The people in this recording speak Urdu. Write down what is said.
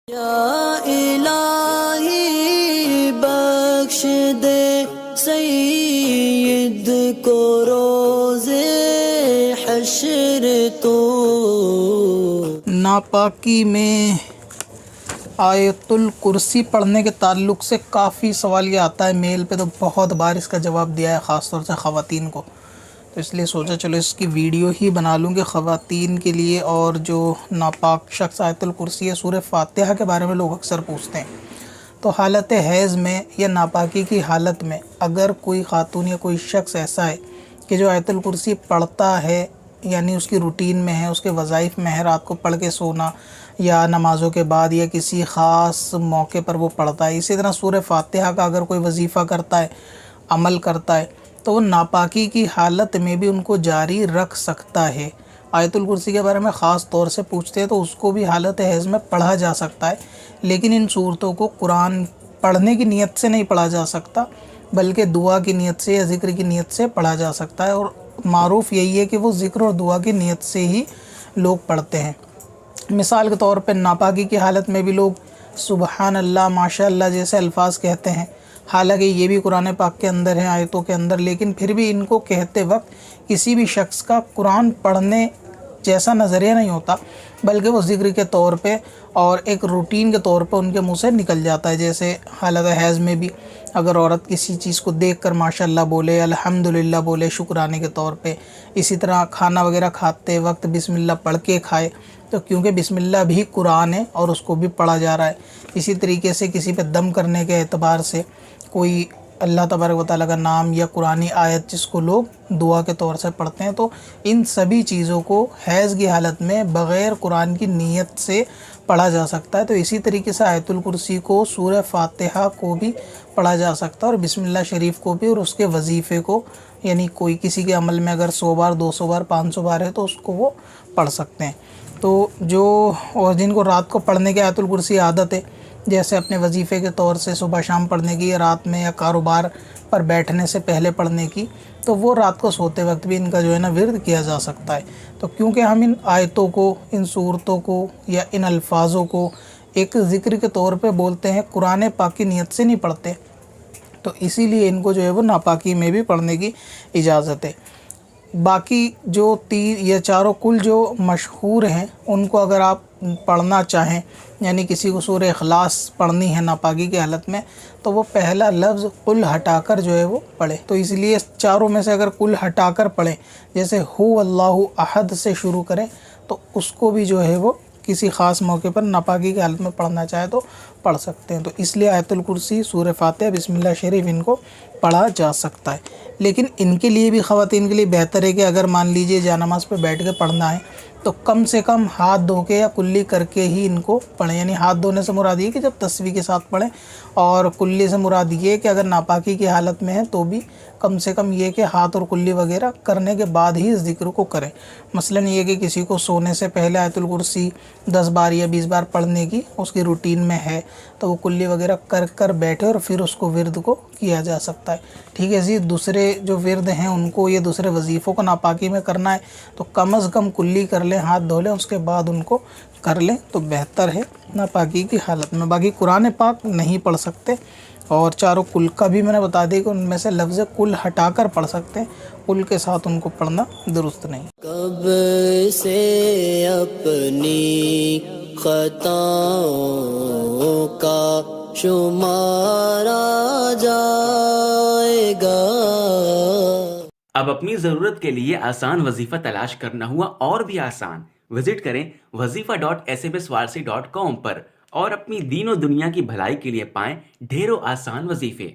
یا الہی بخش دے سید کو روز حشر تو۔ ناپاکی میں آیت الکرسی پڑھنے کے تعلق سے کافی سوال یہ آتا ہے میل پہ، تو بہت بار اس کا جواب دیا ہے، خاص طور سے خواتین کو، تو اس لیے سوچا چلو اس کی ویڈیو ہی بنا لوں کہ خواتین کے لیے، اور جو ناپاک شخص آیت الکرسی ہے سورہ فاتحہ کے بارے میں لوگ اکثر پوچھتے ہیں، تو حالت حیض میں یا ناپاکی کی حالت میں اگر کوئی خاتون یا کوئی شخص ایسا ہے کہ جو آیت الکرسی پڑھتا ہے، یعنی اس کی روٹین میں ہے، اس کے وظائف میں ہے، رات کو پڑھ کے سونا یا نمازوں کے بعد یا کسی خاص موقع پر وہ پڑھتا ہے، اسی طرح سورہ فاتحہ کا اگر کوئی وظیفہ کرتا ہے، عمل کرتا ہے، تو وہ ناپاکی کی حالت میں بھی ان کو جاری رکھ سکتا ہے۔ آیت الکرسی کے بارے میں خاص طور سے پوچھتے ہیں تو اس کو بھی حالت حیض میں پڑھا جا سکتا ہے، لیکن ان صورتوں کو قرآن پڑھنے کی نیت سے نہیں پڑھا جا سکتا، بلکہ دعا کی نیت سے یا ذکر کی نیت سے پڑھا جا سکتا ہے، اور معروف یہی ہے کہ وہ ذکر اور دعا کی نیت سے ہی لوگ پڑھتے ہیں۔ مثال کے طور پہ ناپاکی کی حالت میں بھی لوگ سبحان اللہ، ماشاء اللہ جیسے الفاظ کہتے ہیں، حالانکہ یہ بھی قرآن پاک کے اندر ہیں، آیتوں کے اندر، لیکن پھر بھی ان کو کہتے وقت کسی بھی شخص کا قرآن پڑھنے جیسا نظریہ نہیں ہوتا، بلکہ وہ ذکر کے طور پہ اور ایک روٹین کے طور پہ ان کے منہ سے نکل جاتا ہے۔ جیسے حالت حیض میں بھی اگر عورت کسی چیز کو دیکھ کر ماشاء اللہ بولے، الحمدللہ بولے شکرانے کے طور پہ، اسی طرح کھانا وغیرہ کھاتے وقت بسم اللہ پڑھ کے کھائے، تو کیونکہ بسم اللہ بھی قرآن ہے اور اس کو بھی پڑھا جا رہا ہے۔ اسی طریقے سے کسی پہ دم کرنے کے اعتبار سے کوئی اللہ تبارک و تعالیٰ کا نام یا قرآنی آیت جس کو لوگ دعا کے طور سے پڑھتے ہیں، تو ان سبھی چیزوں کو حیض کی حالت میں بغیر قرآن کی نیت سے پڑھا جا سکتا ہے۔ تو اسی طریقے سے آیت الکرسی کو، سورہ فاتحہ کو بھی پڑھا جا سکتا ہے، اور بسم اللہ شریف کو بھی، اور اس کے وظیفے کو، یعنی کوئی کسی کے عمل میں اگر 100 بار، 200 بار، 500 بار ہے تو اس کو وہ پڑھ سکتے ہیں۔ تو جو اور جن کو رات کو پڑھنے کی آیت الکرسی عادت ہے، جیسے اپنے وظیفے کے طور سے صبح شام پڑھنے کی، یا رات میں یا کاروبار پر بیٹھنے سے پہلے پڑھنے کی، تو وہ رات کو سوتے وقت بھی ان کا جو ہے نا ورد کیا جا سکتا ہے۔ تو کیونکہ ہم ان آیتوں کو، ان صورتوں کو یا ان الفاظوں کو ایک ذکر کے طور پہ بولتے ہیں، قرآن پاک کی نیت سے نہیں پڑھتے، تو اسی لیے ان کو جو ہے وہ ناپاکی میں بھی پڑھنے کی اجازت ہے۔ باقی جو 3 یا 4 کل جو مشہور ہیں ان کو اگر آپ پڑھنا چاہیں، یعنی کسی کو سورہ اخلاص پڑھنی ہے ناپاکی کی حالت میں، تو وہ پہلا لفظ قل ہٹا کر جو ہے وہ پڑھے۔ تو اس لیے چاروں میں سے اگر قل ہٹا کر پڑھیں، جیسے ہو اللہ احد سے شروع کریں، تو اس کو بھی جو ہے وہ کسی خاص موقع پر ناپاکی کی حالت میں پڑھنا چاہے تو پڑھ سکتے ہیں۔ تو اس لیے آیت الکرسی، سورہ فاتحہ، بسم اللہ شریف ان کو پڑھا جا سکتا ہے، لیکن ان کے لیے بھی، خواتین کے لیے بہتر ہے کہ اگر مان لیجئے جانماز پہ بیٹھ کے پڑھنا ہے تو کم سے کم ہاتھ دھو کے یا کلی کر کے ہی ان کو پڑھیں۔ یعنی ہاتھ دھونے سے مراد یہ کہ جب تسبیح کے ساتھ پڑھیں، اور کلی سے مراد یہ کہ اگر ناپاکی کی حالت میں ہے تو بھی کم سے کم یہ کہ ہاتھ اور کلی وغیرہ کرنے کے بعد ہی ذکر کو کریں۔ مثلا یہ کہ کسی کو سونے سے پہلے آیت الکرسی 10 بار یا 20 بار پڑھنے کی اس کی روٹین میں ہے، تو وہ کلی وغیرہ کر بیٹھے اور پھر اس کو ورد کو کیا جا سکتا ہے۔ ٹھیک ہے جی، دوسرے جو ورد ہیں ان کو، یہ دوسرے وظیفوں کو ناپاکی میں کرنا ہے تو کم از کم کلی کر لیں، ہاتھ دھو لیں، اس کے بعد ان کو کر لیں تو بہتر ہے ناپاکی کی حالت میں۔ باقی قرآن پاک نہیں پڑھ سکتے، اور 4 کل کا بھی میں نے بتا دیا کہ ان میں سے لفظ کل ہٹا کر پڑھ سکتے ہیں، کل کے ساتھ ان کو پڑھنا درست نہیں۔ کب سے اپنی خطاؤں کا شمارا جائے گا۔ اب اپنی ضرورت کے لیے آسان وظیفہ تلاش کرنا ہوا اور بھی آسان۔ وزٹ کریں wazifa.sbswarsi.com پر اور اپنی دین و دنیا کی بھلائی کے لیے پائیں ڈھیروں آسان وظیفے۔